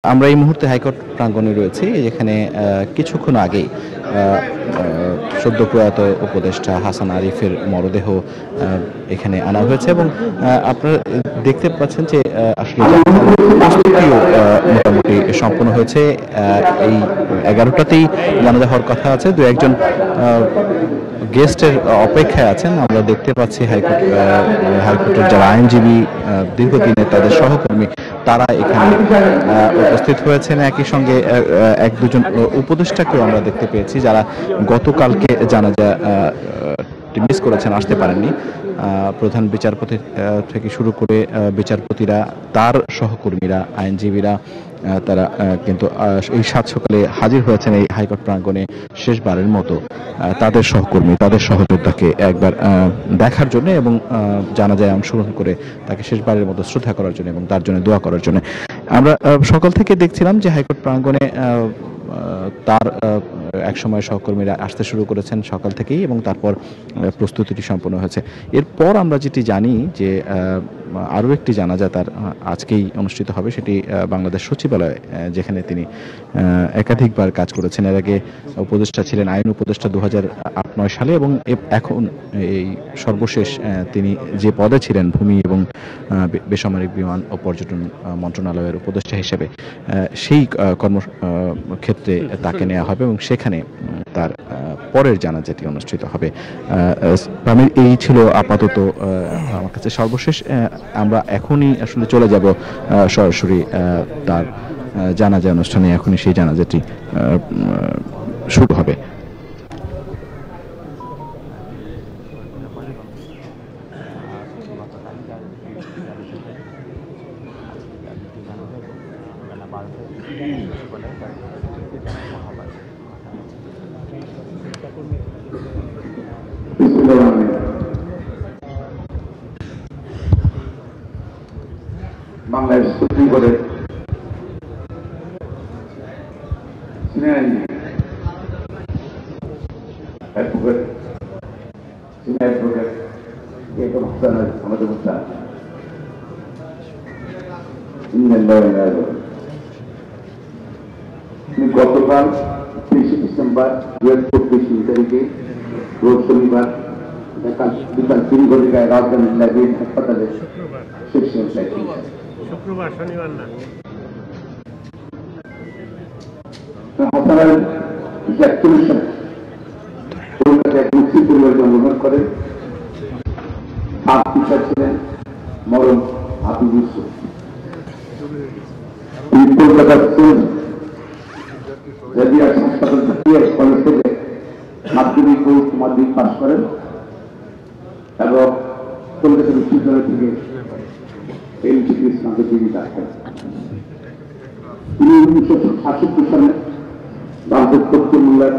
আমরা এই মুহূর্তে হাইকোর্ট প্রাঙ্গণে রয়েছি, যেখানে কিছুক্ষণ আগেই সদ্য প্রয়াত উপদেষ্টা হাসান আরিফের মরদেহ এখানে আনা হয়েছে এবং আপনারা দেখতে পাচ্ছেন যে আসলে প্রস্তুতিও মোটামুটি সম্পন্ন হয়েছে। এই 11টাতেই জানাজা হওয়ার কথা আছে, দু একজন গেস্টের অপেক্ষায় আছেন। আমরা দেখতে পাচ্ছি হাইকোর্টের যারা আইনজীবী, দীর্ঘদিনের তাদের সহকর্মী, তারা এখানে উপস্থিত হয়েছেন। একই সঙ্গে এক দুজন উপদেষ্টাকেও আমরা দেখতে পেয়েছি যারা গতকালকে জানাজা মিস করেছেন, আসতে পারেননি। প্রধান বিচারপতি থেকে শুরু করে বিচারপতিরা, তার সহকর্মীরা, আইনজীবীরা, তারা কিন্তু এই সাত সকালে হাজির হয়েছেন এই হাইকোর্ট প্রাঙ্গণে শেষবারের মতো তাদের সহকর্মী, তাদের সহযোদ্ধাকে একবার দেখার জন্য এবং জানাজায় অংশগ্রহণ করে তাকে শেষবারের মতো শ্রদ্ধা করার জন্য এবং তার জন্য দোয়া করার জন্য। আমরা সকাল থেকে দেখছিলাম যে হাইকোর্ট প্রাঙ্গণে তার একসময় সহকর্মীরা আসতে শুরু করেছেন সকাল থেকেই এবং তারপর প্রস্তুতিটি সম্পন্ন হয়েছে। এরপর আমরা যেটি জানি যে আরও একটি জানাজা তার আজকেই অনুষ্ঠিত হবে, সেটি বাংলাদেশ সচিবালয়ে, যেখানে তিনি একাধিকবার কাজ করেছেন। এর আগে উপদেষ্টা ছিলেন, আইন উপদেষ্টা 2008-09 সালে, এবং এখন এই সর্বশেষ তিনি যে পদে ছিলেন ভূমি এবং বেসামরিক বিমান ও পর্যটন মন্ত্রণালয়ের উপদেষ্টা হিসেবে, সেই কর্মক্ষেত্রে তাকে নেওয়া হবে এবং সেখানে তার পরের জানাজাটি অনুষ্ঠিত হবে। এই ছিল আপাতত আমার কাছে সর্বশেষ। আমরা এখনই আসলে চলে যাব সরাসরি তার জানাজা অনুষ্ঠানে, এখনই সেই জানাজাটি শুরু হবে। বাংলাদেশ সুপ্রিম কোর্টের গতকাল 23 ডিসেম্বর 2024 তারিখে রোজ শনিবার বিকাল 3 ঘটিকায় রাজধানীর ল্যাবিন হাসপাতালে শুক্রবার, শনিবার না, হাসানের 41 সালে কলকাতায় এক মুসলিম পরিবারে জন্মগ্রহণ করেন। তার পিতা ছিলেন মরম হাফিজ ইউসুফ। তিনি কলকাতার কলেজ থেকে মাধ্যমিক ও উচ্চ মাধ্যমিক পাশ করেন এবং কলকাতা বিশ্ববিদ্যালয় থেকে স্নাতক ডিগ্রি লাভ করেন। তিনি 1967 সালে ভারতের তথ্য মূল্যায়ন